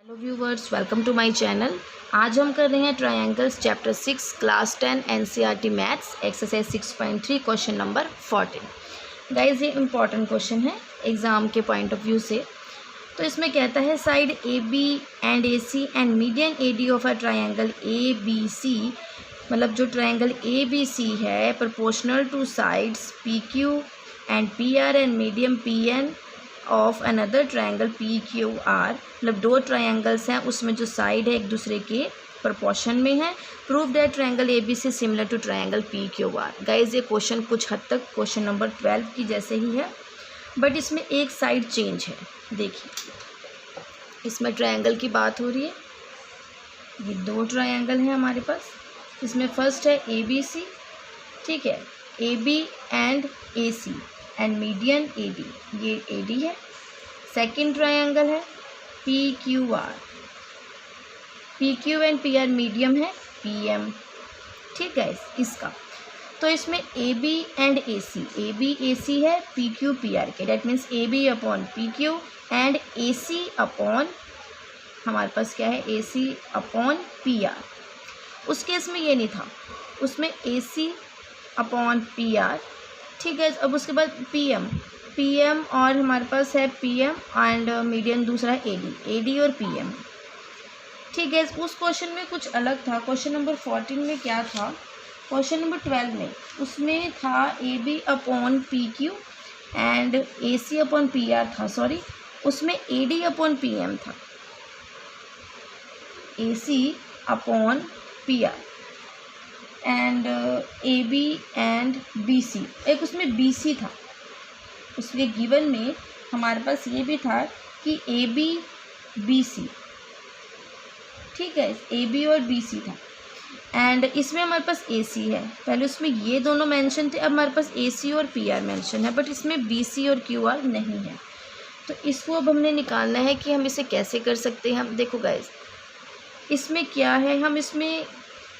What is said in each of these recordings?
Hello viewers, welcome to my channel. आज हम कर रहे हैं triangles chapter 6 class 10 NCERT maths exercise 6.3 question number 14। Guys ये इम्पॉर्टेंट क्वेश्चन है एग्ज़ाम के पॉइंट ऑफ व्यू से। तो इसमें कहता है side A B and A C and median A D of a triangle A B C, मतलब जो ट्रायंगल ए बी सी है proportional to sides P Q and P R and medium P N of another triangle P Q R, मतलब दो triangles हैं उसमें जो side है एक दूसरे के प्रोपोर्शन में है। Prove that triangle A B C similar to triangle P Q R. Guys ये क्वेश्चन कुछ हद तक क्वेश्चन नंबर 12 की जैसे ही है, बट इसमें एक साइड चेंज है। देखिए इसमें ट्रायंगल की बात हो रही है, ये दो ट्रायंगल हैं हमारे पास। इसमें फर्स्ट है ए बी सी, ठीक है, A B and A C and median A D, ये ए डी है। सेकेंड ट्रायंगल है P Q R, P Q and P R median है पी एम, ठीक है इसका। तो इसमें ए बी एंड ए सी है पी क्यू पी आर के, that means A B upon P Q and A C upon हमारे पास क्या है A C upon P R. उस केस में ये नहीं था, उसमें A C upon P R, ठीक है। अब उसके बाद पी एम और हमारे पास है पी एम एंड मीडियन दूसरा है ए डी और पी एम, ठीक है। उस क्वेश्चन में कुछ अलग था। क्वेश्चन नंबर 14 में क्या था, क्वेश्चन नंबर 12 में उसमें था A B upon P Q and A C upon P R था, सॉरी उसमें A D upon P M था, A C upon P R and A B and B C. एक उसमें बी सी था, उसके गिवन में हमारे पास ये भी था कि ए बी बी सी, ठीक है, ए बी और बी सी था। एंड इसमें हमारे पास ए सी है, पहले उसमें ये दोनों मेंशन थे, अब हमारे पास ए सी और पी आर मेंशन है, बट इसमें बी सी और क्यू आर नहीं है। तो इसको अब हमने निकालना है कि हम इसे कैसे कर सकते हैं। हम देखो गाइज इसमें क्या है, हम इसमें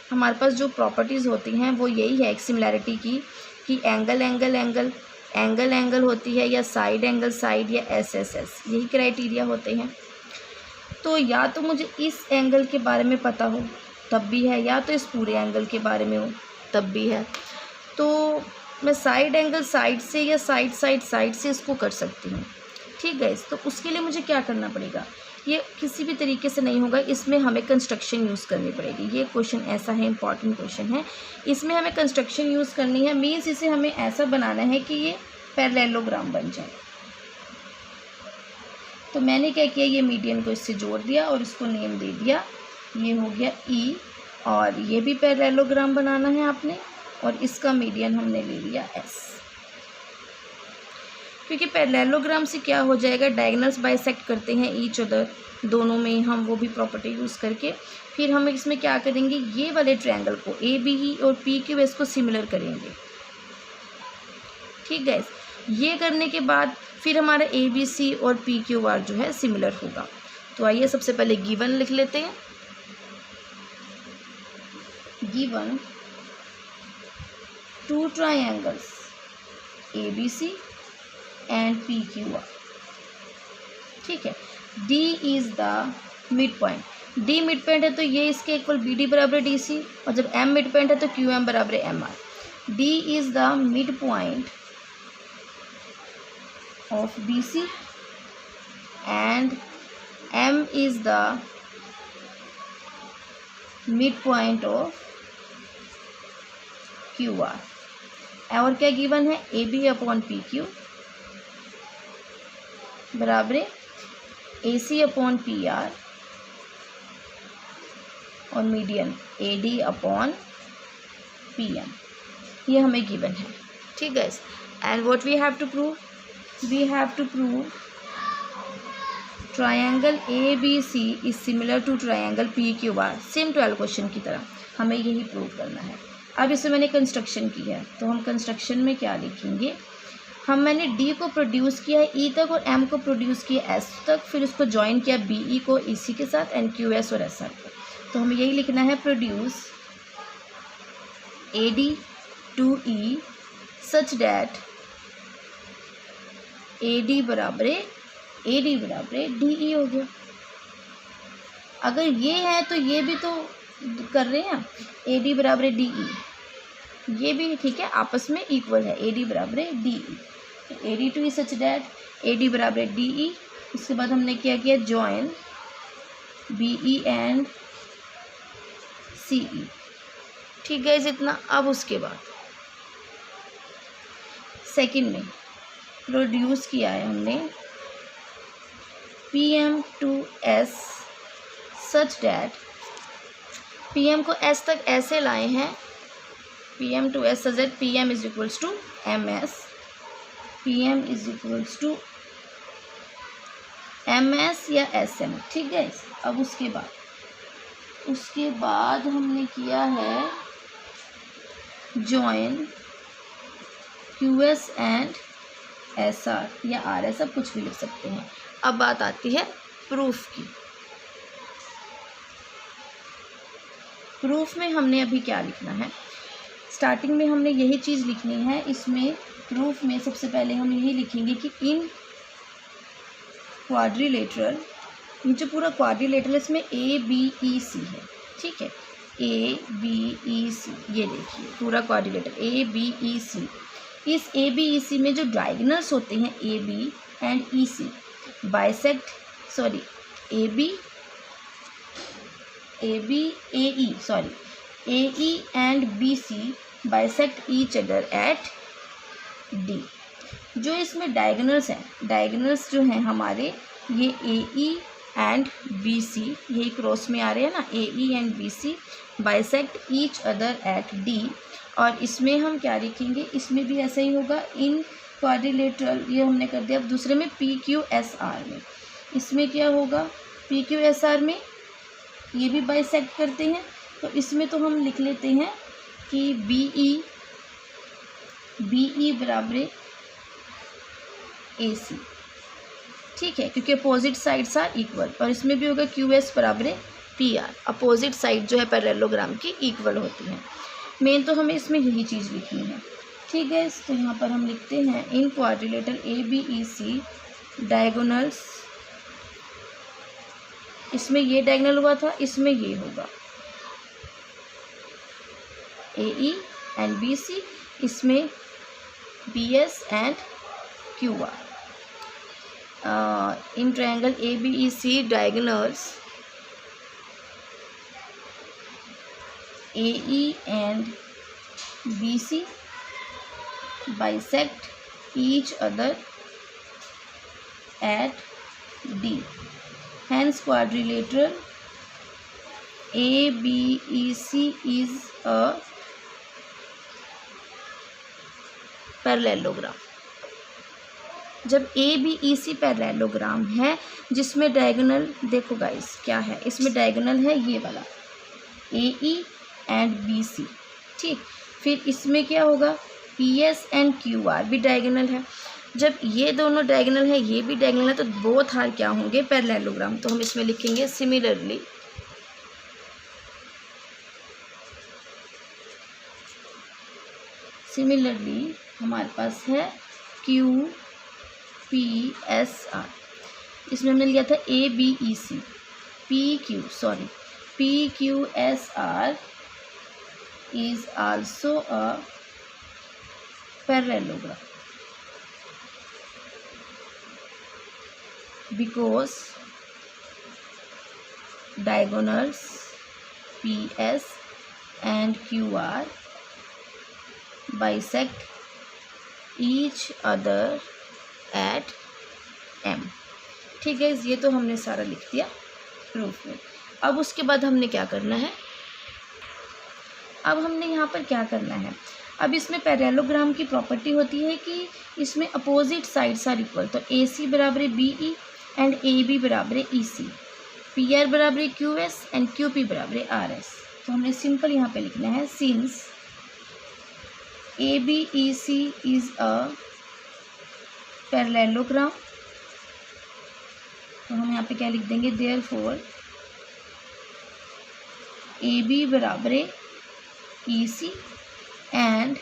हमारे पास जो प्रॉपर्टीज़ होती हैं वो यही है एक सिमिलैरिटी की, कि angle angle angle angle angle होती है, या साइड एंगल साइड, या एस एस एस, यही क्राइटेरिया होते हैं। तो या तो मुझे इस एंगल के बारे में पता हो तब भी है, या तो इस पूरे एंगल के बारे में हो तब भी है। तो मैं साइड एंगल साइड से या साइड साइड साइड से इसको कर सकती हूँ, ठीक है। तो उसके लिए मुझे क्या करना पड़ेगा, ये किसी भी तरीके से नहीं होगा, इसमें हमें कंस्ट्रक्शन यूज़ करनी पड़ेगी। ये क्वेश्चन ऐसा है, इंपॉर्टेंट क्वेश्चन है, इसमें हमें कंस्ट्रक्शन यूज़ करनी है। मीन्स इसे हमें ऐसा बनाना है कि ये पैरेललोग्राम बन जाए। तो मैंने क्या किया, ये मीडियन को इससे जोड़ दिया और इसको नेम दे दिया, ये हो गया ई, और ये भी पैरेललोग्राम बनाना है आपने, और इसका मीडियन हमने ले लिया एस। क्योंकि पैरेललोग्राम से क्या हो जाएगा, डायगोनल्स बाइसेक्ट करते हैं ईच अदर, दोनों में हम वो भी प्रॉपर्टी यूज़ करके फिर हम इसमें क्या करेंगे, ये वाले ट्रायंगल को ए बी और पी क्यू एस को सिमिलर करेंगे, ठीक है। ये करने के बाद फिर हमारा ए बी सी और पी क्यू आर जो है सिमिलर होगा। तो आइए सबसे पहले गिवन लिख लेते हैं। Given two triangles A B C and P Q R, ठीक है। D is the mid point, D mid point है तो ये इसके इक्वल बी डी बराबर डी सी, और जब एम मिड पॉइंट है तो क्यू एम बराबर M R. D is the mid point of B C and M is the mid point of Q R. और क्या गिवन है, A B upon P Q बराबर A C upon P R और median A D upon P M, ये हमें given है, ठीक है। And what we have to prove, we have to prove triangle A B C is similar to triangle P Q R. Same 12 question की तरह हमें यही प्रूव करना है। अब इसमें मैंने कंस्ट्रक्शन की है, तो हम कंस्ट्रक्शन में क्या लिखेंगे, मैंने डी को प्रोड्यूस किया है ई तक और एम को प्रोड्यूस किया एस तक, फिर उसको ज्वाइन किया बी ई को ई सी के साथ एंड क्यू एस और एस आर को। तो हमें यही लिखना है, produce A D to E such that A D बराबर डी ई हो गया। अगर ये है तो ये भी तो कर रहे हैं, ए डी बराबर डी ई, ये भी ठीक है, आपस में इक्वल है, ए डी बराबर डी ई। तो A D to E such that A D बराबर डी ई। उसके बाद हमने क्या किया, join B E and C E. ठीक है इतना। अब उसके बाद सेकंड में प्रोड्यूस किया है हमने P M to S such that, P M को एस तक ऐसे लाए हैं, P M to S such that P M is equals to M S, P M is equals to M S या एस एम। ठीक है। अब उसके बाद हमने किया है join Q S and S R या आर एस, सब कुछ भी लिख सकते हैं। अब बात आती है प्रूफ की। प्रूफ में हमने अभी क्या लिखना है, स्टार्टिंग में हमने यही चीज़ लिखनी है। इसमें प्रूफ में सबसे पहले हम यही लिखेंगे कि इन क्वाड्रिलेटरल, ये जो पूरा क्वाड्रिलेटरल इसमें ए बी ई सी है। ठीक है, ए बी ई सी, ये देखिए पूरा क्वाड्रिलेटरल ए बी ई सी। इस ए बी ई सी में जो डायगोनल्स होते हैं A B and E C bisect, sorry A B A E and B C bisect each other at D. जो इसमें डायगोनल्स हैं, डायगोनल्स जो हैं हमारे, ये ए ई एंड बी सी, यही क्रॉस में आ रहे हैं ना, A E and B C bisect each other at D. और इसमें हम क्या लिखेंगे, इसमें भी ऐसा ही होगा, इन क्वाड्रिलेटरल, ये हमने कर दिया। अब दूसरे में पी क्यू एस आर में, इसमें क्या होगा, पी क्यू एस आर में ये भी बाइसेक्ट करते हैं, तो इसमें तो हम लिख लेते हैं कि बी ई बराबर ए सी। ठीक है, क्योंकि अपोजिट साइड्स आर इक्वल। और इसमें भी होगा क्यू एस बराबर पी आर, अपोजिट साइड जो है पैरेललोग्राम की इक्वल होती हैं। मेन तो हमें इसमें यही चीज़ लिखनी है। ठीक है, तो यहाँ पर हम लिखते हैं in quadrilateral A B E C diagonals, इसमें ये डायगोनल हुआ था, इसमें ये होगा ए ई एंड बी सी, इसमें B S and Q R. In triangle A B E C diagonals A E and B C bisect each other at D, hence quadrilateral ABC is a parallelogram। जब ABEC parallelogram है जिसमें diagonal, देखो guys क्या है, इसमें diagonal है ये वाला AE एंड BC। ठीक, फिर इसमें क्या होगा, PS एंड QR भी डायगोनल है। जब ये दोनों डायगोनल है, ये भी डायगोनल है, तो बोथ आर क्या होंगे, पैरेललोग्राम। तो हम इसमें लिखेंगे सिमिलरली हमारे पास है QPSR, इसमें हमने लिया था ABEC, PQSR is also a parallelogram because diagonals PS and QR bisect each other at M। ठीक है, ये तो हमने सारा लिख दिया प्रूफ में। अब उसके बाद हमने क्या करना है, अब हमने यहाँ पर क्या करना है, अब इसमें पैरेललोग्राम की प्रॉपर्टी होती है कि इसमें अपोजिट साइड्स आर इक्वल। तो ए सी बराबर B E and A B बराबर ई सी, पी आर बराबर Q S and Q P बराबर आर एस। तो हमने सिंपल यहाँ पे लिखना है, since A B E C is a parallelogram, तो हम यहाँ पे क्या लिख देंगे, देयरफॉर ए बी बराबर E C and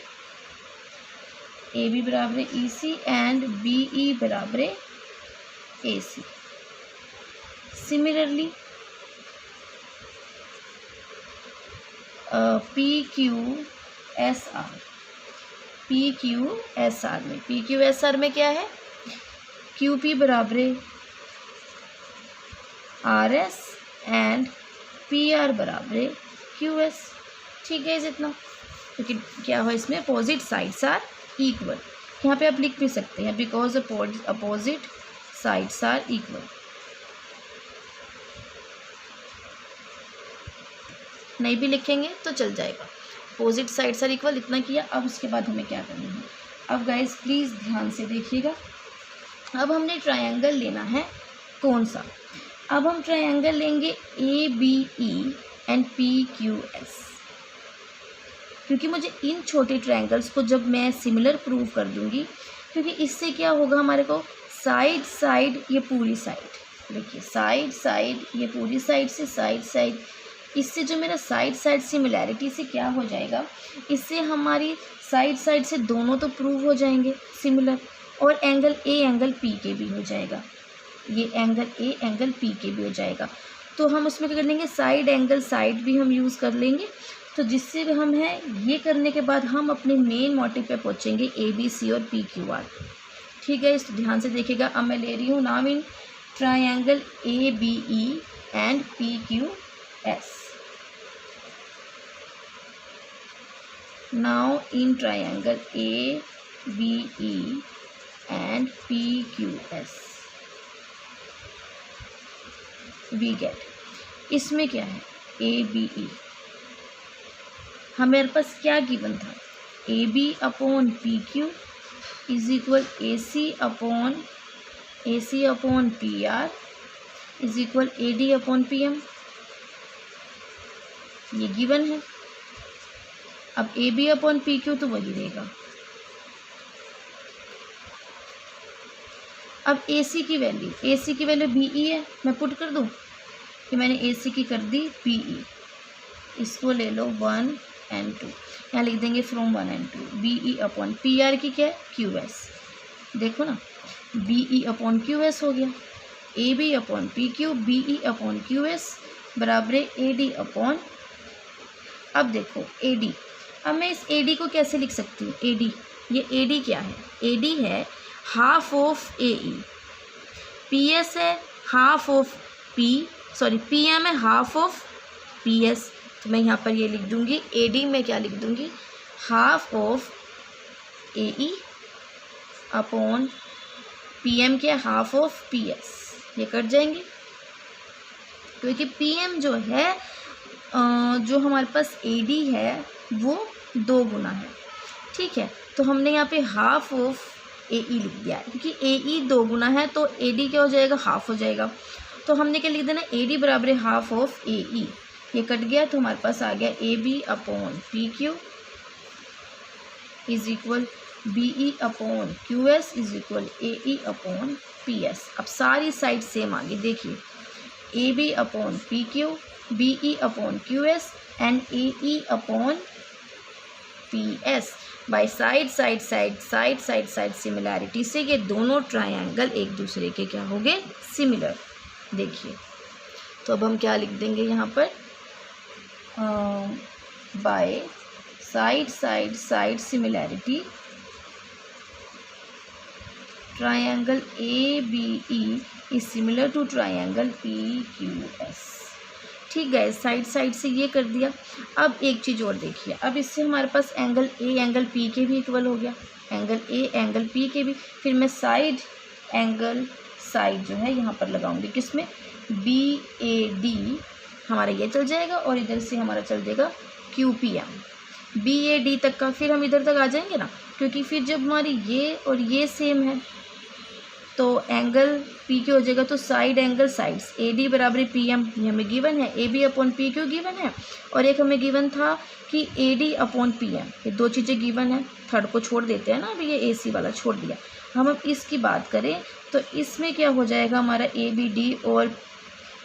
A B बराबर E C and B E बराबर A C. Similarly PQSR, PQSR में, PQSR में क्या है, QP बराबर RS एंड PR बराबर QS। ठीक है इतना, क्योंकि क्या हो इसमें अपोजिट साइड्स आर इक्वल। यहाँ पे आप लिख भी सकते हैं because opposite sides are equal. नहीं भी लिखेंगे तो चल जाएगा, अपोजिट साइड्स आर इक्वल, इतना किया। अब उसके बाद हमें क्या करना है, अब गाइस प्लीज़ ध्यान से देखिएगा। अब हमने ट्रायंगल लेना है कौन सा, अब हम ट्रायंगल लेंगे ABE एंड PQS, क्योंकि मुझे इन छोटे ट्रायंगल्स को जब मैं सिमिलर प्रूव कर दूंगी, क्योंकि इससे क्या होगा हमारे को साइड साइड, ये पूरी साइड देखिए, साइड साइड ये पूरी साइड से साइड साइड, इससे जो मेरा साइड साइड सिमिलैरिटी से क्या हो जाएगा, इससे हमारी साइड साइड से दोनों तो प्रूव हो जाएंगे सिमिलर, और एंगल A एंगल P के भी हो जाएगा, ये एंगल A एंगल P के भी हो जाएगा। तो हम उसमें क्या कर लेंगे, साइड एंगल साइड भी हम यूज़ कर लेंगे। तो जिससे हम है ये करने के बाद हम अपने मेन मोटिव पे पहुँचेंगे ABC और PQR। ठीक है, इस ध्यान से देखिएगा। अब मैं ले रही हूँ नाम in triangle ABE and PQS। Now in triangle ABE and PQS we get, इसमें क्या है ABE, हमारे पास क्या गिवन था, AB upon PQ is equal AC upon PR is equal AD upon PM, ये गिवन है। अब AB अपॉन PQ तो वही रहेगा। अब AC की वैल्यू BE है, मैं पुट कर दूं कि मैंने AC की कर दी BE, इसको ले लो 1 and 2, यहाँ लिख देंगे from 1 and 2, BE upon PR की क्या है QS, देखो ना BE अपॉन QS हो गया, AB upon PQ BE upon QS बराबर AD अपॉन, अब देखो AD, अब मैं इस AD को कैसे लिख सकती हूँ, AD, ये AD क्या है, AD है हाफ ऑफ AE, PS है हाफ ऑफ PM है हाफ ऑफ PS, तो मैं यहाँ पर ये लिख दूँगी AD में क्या लिख दूँगी, half of AE upon PM के हाफ ऑफ PS, ये कट जाएंगे क्योंकि PM जो है जो हमारे पास AD है वो 2 गुना है। ठीक है, तो हमने यहाँ पे हाफ ऑफ AE लिख दिया है, क्योंकि AE 2 गुना है तो AD क्या हो जाएगा, हाफ हो जाएगा। तो हमने क्या लिख देना, AD बराबर हाफ ऑफ AE, ये कट गया तो हमारे पास आ गया AB upon PQ is equal BE upon QS is equal AE upon PS। अब सारी साइड सेम आ गई, देखिए AB upon PQ BE upon QS and AE upon PS bye side similarity से ये दोनों ट्रायंगल एक दूसरे के क्या हो गए, सिमिलर। देखिए तो अब हम क्या लिख देंगे यहाँ पर, by side similarity triangle ABE is similar to triangle PQS। ठीक है, साइड से ये कर दिया। अब एक चीज़ और देखिए, अब इससे हमारे पास एंगल A एंगल P के भी इक्वल हो गया, एंगल A एंगल P के भी। फिर मैं साइड जो है यहाँ पर लगाऊंगी, किसमें, BAD हमारा ये चल जाएगा और इधर से हमारा चल जाएगा QPM BAD तक का, फिर हम इधर तक आ जाएंगे ना, क्योंकि फिर जब हमारी ये और ये सेम है तो एंगल PQ हो जाएगा, तो साइड एंगल साइड्स AD बराबर PM ये हमें गिवन है, AB अपॉन PQ गिवन है, और एक हमें गिवन था कि AD अपॉन PM, ये 2 चीज़ें गिवन है। थर्ड को छोड़ देते हैं ना, अभी ये AC वाला छोड़ दिया। हम अब इसकी बात करें तो इसमें क्या हो जाएगा, हमारा ABD और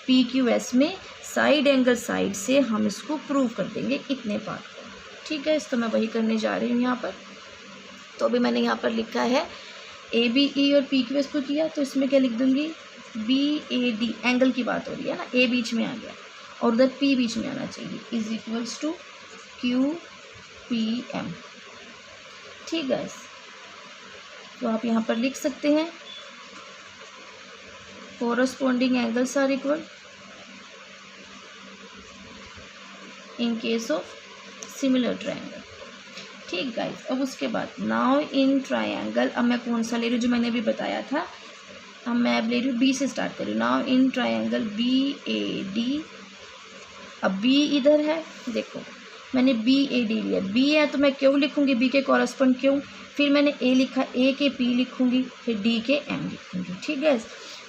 PQS में साइड एंगल साइड से हम इसको प्रूव कर देंगे इतने पार्ट को। ठीक है, इस तो मैं वही करने जा रही हूँ यहाँ पर। तो अभी मैंने यहाँ पर लिखा है ABE और PQS को किया, तो इसमें क्या लिख दूँगी, BAD एंगल की बात हो रही है ना, A बीच में आ गया और उधर P बीच में आना चाहिए, is equals to Q P M. ठीक गाइस, तो आप यहाँ पर लिख सकते हैं corresponding angles are equal in case of similar triangle. ठीक गाइस, अब उसके बाद नाउ इन ट्रायंगल, अब मैं कौन सा ले रही हूँ जो मैंने अभी बताया था, अब मैं अब ले रही हूँ बी से स्टार्ट कर रही हूँ। Now in triangle B A D, अब बी इधर है, देखो मैंने बी ए डी लिया, बी है तो मैं क्यों लिखूंगी, बी के कॉरस्पॉन्ड क्यों, फिर मैंने ए लिखा, ए के पी लिखूंगी, फिर डी के एम लिखूंगी। ठीक है,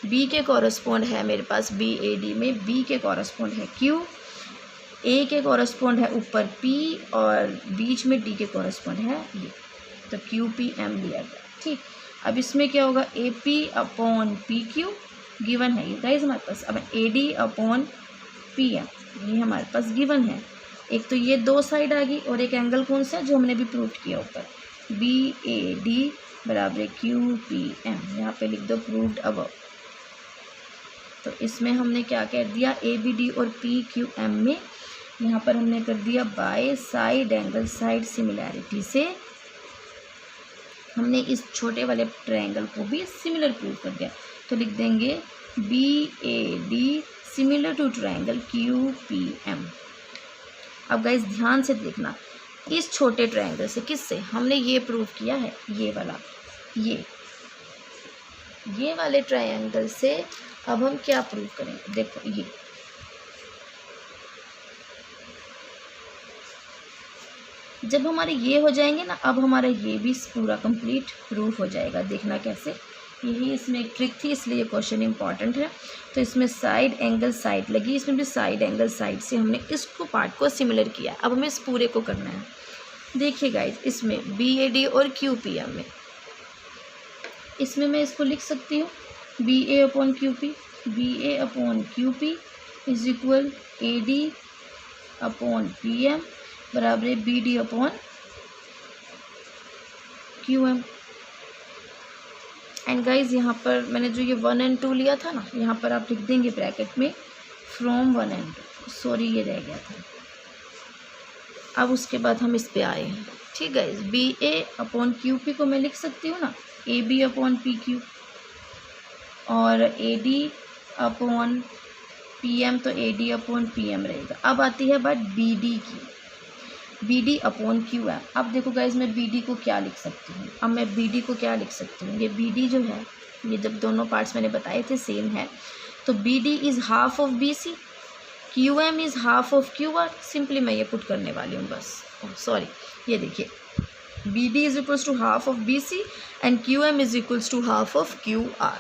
बी के कॉरस्पॉन्ड है मेरे पास बी ए डी में, बी के कॉरस्पॉन्ड है क्यू, ए के कॉरस्पॉन्ड है ऊपर पी, और बीच में डी के कॉरस्पॉन्ड है ये, तो क्यू पी एम लिया गया। ठीक, अब इसमें क्या होगा, A P upon P Q given है ये गाइस हमारे पास, अब A D upon P M ये हमारे पास गिवन है। एक तो ये दो साइड आ गई, और एक एंगल कौन सा जो हमने भी प्रूव किया ऊपर, बी ए डी बराबर क्यू पी एम, यहाँ पे लिख दो प्रूव्ड अबव। तो इसमें हमने क्या कर दिया, ए बी डी और पी क्यू एम में यहाँ पर हमने कर दिया by side angle side similarity से हमने इस छोटे वाले ट्रायंगल को भी सिमिलर प्रूव कर दिया। तो लिख देंगे B A D similar to triangle Q P M. अब गाइस ध्यान से देखना, इस छोटे ट्रायंगल से, किससे हमने ये प्रूव किया है, ये वाला, ये वाले ट्रायंगल से अब हम क्या प्रूव करेंगे, देखो ये जब हमारे ये हो जाएंगे ना, अब हमारा ये भी पूरा कंप्लीट प्रूफ हो जाएगा। देखना कैसे, यही इसमें एक ट्रिक थी, इसलिए ये क्वेश्चन इंपॉर्टेंट है। तो इसमें साइड एंगल साइड लगी, इसमें भी साइड एंगल साइड से हमने इसको पार्ट को सिमिलर किया। अब हमें इस पूरे को करना है। देखिए गाइज, इसमें बी ए डी और क्यू पी एम में, इसमें मैं इसको लिख सकती हूँ B A upon Q P, B A upon Q P is equal A D upon P M बराबर B D upon Q M. And guys यहाँ पर मैंने जो ये 1 और 2 लिया था ना, यहाँ पर आप लिख देंगे ब्रैकेट में फ्रॉम 1 और 2, सॉरी ये रह गया था। अब उसके बाद हम इस पे आए हैं। ठीक है, B A upon Q P को मैं लिख सकती हूँ ना A B upon P Q, और A D upon P M तो A D upon P M रहेगा। अब आती है बात बी डी की, B D upon Q M. अब देखो गाइज, मैं बी डी को क्या लिख सकती हूँ, अब मैं बी डी को क्या लिख सकती हूँ, ये बी डी जो है, ये जब दोनों पार्ट्स मैंने बताए थे सेम है, तो B D is half of B C, Q M is half of Q R. Simply मैं ये पुट करने वाली हूँ बस, सॉरी ये देखिए, B D is equals to half of B C and Q M is equals to half of Q R.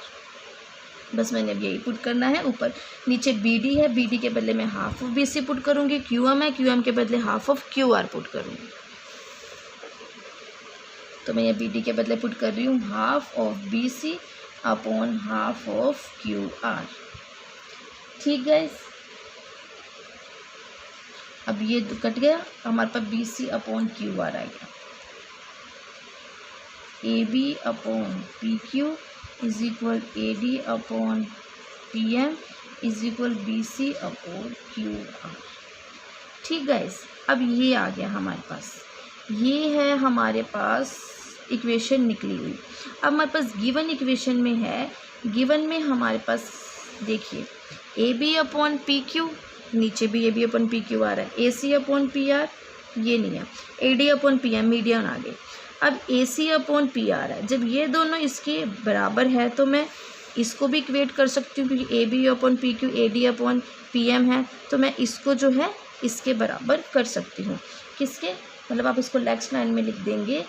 बस मैंने अब यही पुट करना है। ऊपर नीचे बी डी है, बी डी के बदले में half of B C put करूँगी, क्यू एम है, क्यू एम के बदले half of Q R put करूँगी। तो मैं ये बी डी के बदले पुट कर रही हूँ half of B C upon half of Q R. ठीक गाइस, अब ये कट गया, हमारे पास B C upon Q R आ गया, A B upon P Q is equal A D upon P M is equal B C upon Q R. ठीक guys, अब ये आ गया हमारे पास, ये है हमारे पास इक्वेशन निकली हुई। अब हमारे पास गिवन इक्वेशन में है, गिवन में हमारे पास देखिए A B upon P Q, नीचे भी A B upon P Q आ रहा है, A C upon P R ये नहीं है, A D upon P M median आ गए। अब A C upon P R है, जब ये दोनों इसके बराबर है तो मैं इसको भी इक्वेट कर सकती हूँ, क्योंकि A B upon P Q A D upon P M है, तो मैं इसको जो है इसके बराबर कर सकती हूँ। किसके, मतलब आप इसको नेक्स्ट लाइन में लिख देंगे,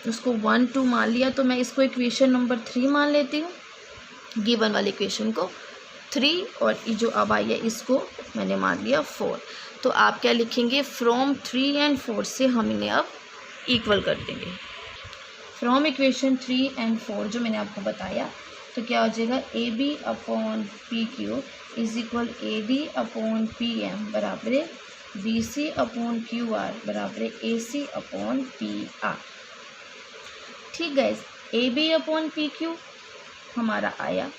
उसको 1 2 मान लिया, तो मैं इसको इक्वेशन नंबर 3 मान लेती हूँ, गिवन वाली इक्वेशन को 3, और ये जो अब आई है इसको मैंने मान लिया 4। तो आप क्या लिखेंगे, फ्रॉम 3 और 4 से हम इन्हें अब इक्वल कर देंगे। फ्रॉम इक्वेशन 3 और 4 जो मैंने आपको बताया, तो क्या हो जाएगा, A B upon P Q is equal A D upon P M बराबर B C upon Q R बराबर A C upon P R. ठीक guys, A B upon P Q हमारा आया,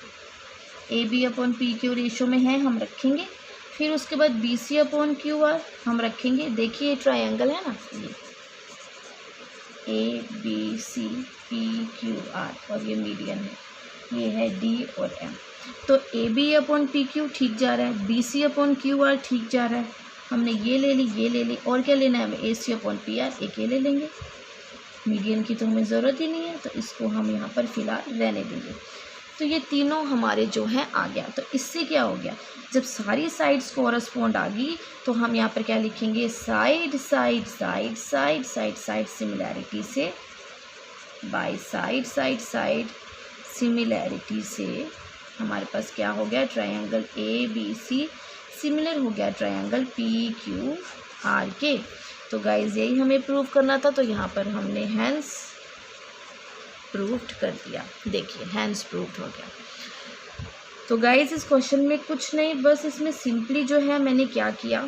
A B upon P Q ratio में है, हम रखेंगे। फिर उसके बाद B C upon Q R हम रखेंगे। देखिए ट्रायंगल है ना, ये A B C P Q R और ये मीडियन है, ये है डी और एम। तो A B upon P Q ठीक जा रहा है, B C upon Q R ठीक जा रहा है, हमने ये ले ली, ये ले ली, और क्या लेना है हमें, ए सी अपॉन पी आर, एक ये ले लेंगे। मीडियन की तो हमें ज़रूरत ही नहीं है, तो इसको हम यहाँ पर फिलहाल रहने देंगे। तो ये तीनों हमारे जो हैं आ गया। तो इससे क्या हो गया, जब सारी साइड्स कोरस्पॉन्ड आ गई तो हम यहाँ पर क्या लिखेंगे, side side side side side side similarity से, by side side side similarity से हमारे पास क्या हो गया, triangle A B C similar हो गया ट्रायंगल पी क्यू आर के। तो गाइज यही हमें प्रूव करना था, तो यहाँ पर हमने हैंस प्रूव्ड कर दिया। देखिए हैंस प्रूव्ड हो गया। तो गाइज इस क्वेश्चन में कुछ नहीं, बस इसमें सिंपली जो है मैंने क्या किया,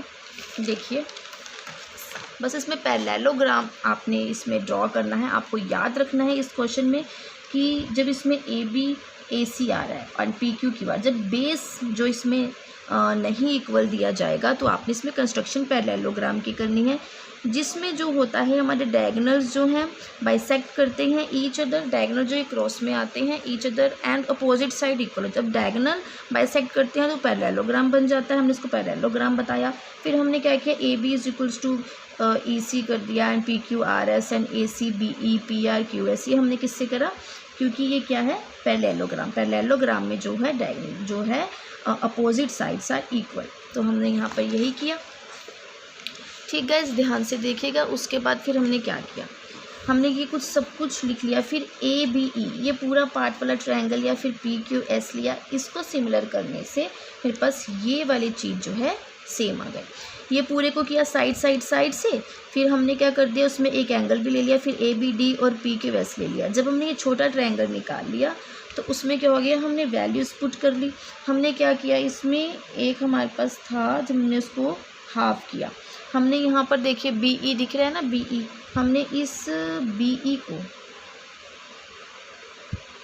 देखिए बस इसमें पैरेललोग्राम आपने इसमें ड्रॉ करना है। आपको याद रखना है इस क्वेश्चन में कि जब इसमें ए बी ए सी आ रहा है और पी क्यू की बात, जब बेस जो इसमें नहीं इक्वल दिया जाएगा तो आपने इसमें कंस्ट्रक्शन पैरेललोग्राम की करनी है, जिसमें जो होता है हमारे डायगोनल्स जो हैं बाइसेक्ट करते हैं ईच अदर, डायगोनल जो क्रॉस में आते हैं each other and opposite side equal. जब डायगोनल बाइसेक्ट करते हैं तो पैरेललोग्राम बन जाता है, हमने इसको पैरेललोग्राम बताया। फिर हमने क्या किया, A B is equals to E C कर दिया and P Q R S and A C B E P R Q S, ये हमने किससे करा, क्योंकि ये क्या है पैरेललोग्राम। पैरेललोग्राम में जो है डायगोनल जो है अपोजिट साइड्स आर इक्वल, तो हमने यहाँ पर यही किया। ठीक है, इस ध्यान से देखिएगा। उसके बाद फिर हमने क्या किया, हमने ये कुछ सब कुछ लिख लिया। फिर ए बी ई ये पूरा पार्ट वाला ट्रायंगल या फिर पी क्यू एस लिया, इसको सिमिलर करने से मेरे पास ये वाली चीज़ जो है सेम आ गई। ये पूरे को किया साइड साइड साइड से, फिर हमने क्या कर दिया, उसमें एक एंगल भी ले लिया, फिर ए बी डी और पी क्यू एस ले लिया। जब हमने ये छोटा ट्रायंगल निकाल लिया तो उसमें क्या हो गया, हमने वैल्यूज़ पुट कर ली। हमने क्या किया, इसमें एक हमारे पास था जब हमने उसको हाफ किया, हमने यहाँ पर देखिए बी ई दिख रहा है ना, बी ई, हमने इस बी ई को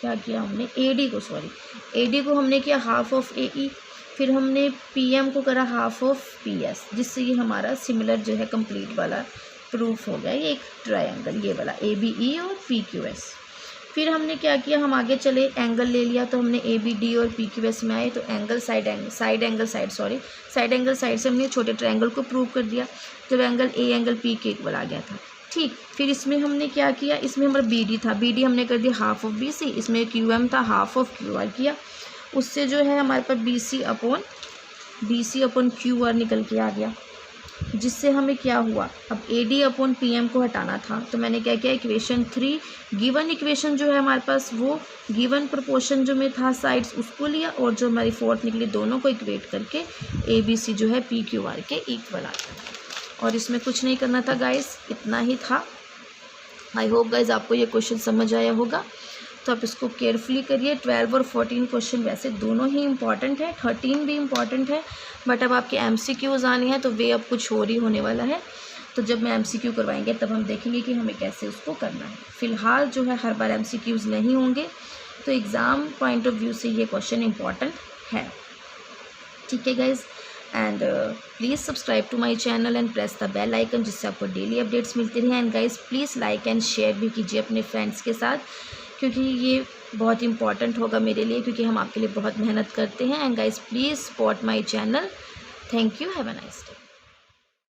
क्या किया, हमने ए डी को, सॉरी ए डी को हमने किया हाफ ऑफ ए ई, फिर हमने पी एम को करा हाफ ऑफ पी एस, जिससे ये हमारा सिमिलर जो है कंप्लीट वाला प्रूफ हो गया। ये एक ट्रायंगल ये वाला ए बी ई और पी क्यू एस। फिर हमने क्या किया, हम आगे चले, एंगल ले लिया, तो हमने ए बी डी और पी क्यू एस में आए तो एंगल साइड एंगल साइड से हमने छोटे ट्रायंगल को प्रूव कर दिया जब एंगल ए एंगल पी के इक्वल आ गया था। ठीक, फिर इसमें हमने क्या किया, इसमें हमारा बी डी था, बी डी हमने कर दिया हाफ ऑफ बी सी, इसमें क्यू एम था हाफ ऑफ क्यू आर किया, उससे जो है हमारे पास B C upon Q R निकल के आ गया, जिससे हमें क्या हुआ, अब A D upon P M को हटाना था तो मैंने क्या किया, इक्वेशन 3 गिवन इक्वेशन जो है हमारे पास वो गिवन प्रोपोर्शन जो में था साइड्स उसको लिया, और जो हमारी फोर्थ निकली दोनों को इक्वेट करके ए बी सी जो है पी क्यू आर के इक्वल आ गया। और इसमें कुछ नहीं करना था गाइस, इतना ही था। आई होप गाइस आपको ये क्वेश्चन समझ आया होगा, तो आप इसको केयरफुली करिए। 12 और 14 क्वेश्चन वैसे दोनों ही इंपॉर्टेंट है, 13 भी इंपॉर्टेंट है, बट अब आपके MCQs आने हैं तो वे अब कुछ और ही होने वाला है। तो जब मैं MCQ करवाएंगे तब हम देखेंगे कि हमें कैसे उसको करना है। फ़िलहाल जो है हर बार MCQs नहीं होंगे, तो एग्ज़ाम पॉइंट ऑफ व्यू से ये क्वेश्चन इंपॉर्टेंट है। ठीक है guys, and please subscribe to my channel and press the bell icon, जिससे आपको डेली अपडेट्स मिलती रहें। And guys please like and share भी कीजिए अपने फ्रेंड्स के साथ, क्योंकि ये बहुत इंपॉर्टेंट होगा मेरे लिए, क्योंकि हम आपके लिए बहुत मेहनत करते हैं। And guys please support my channel. Thank you, have a nice day.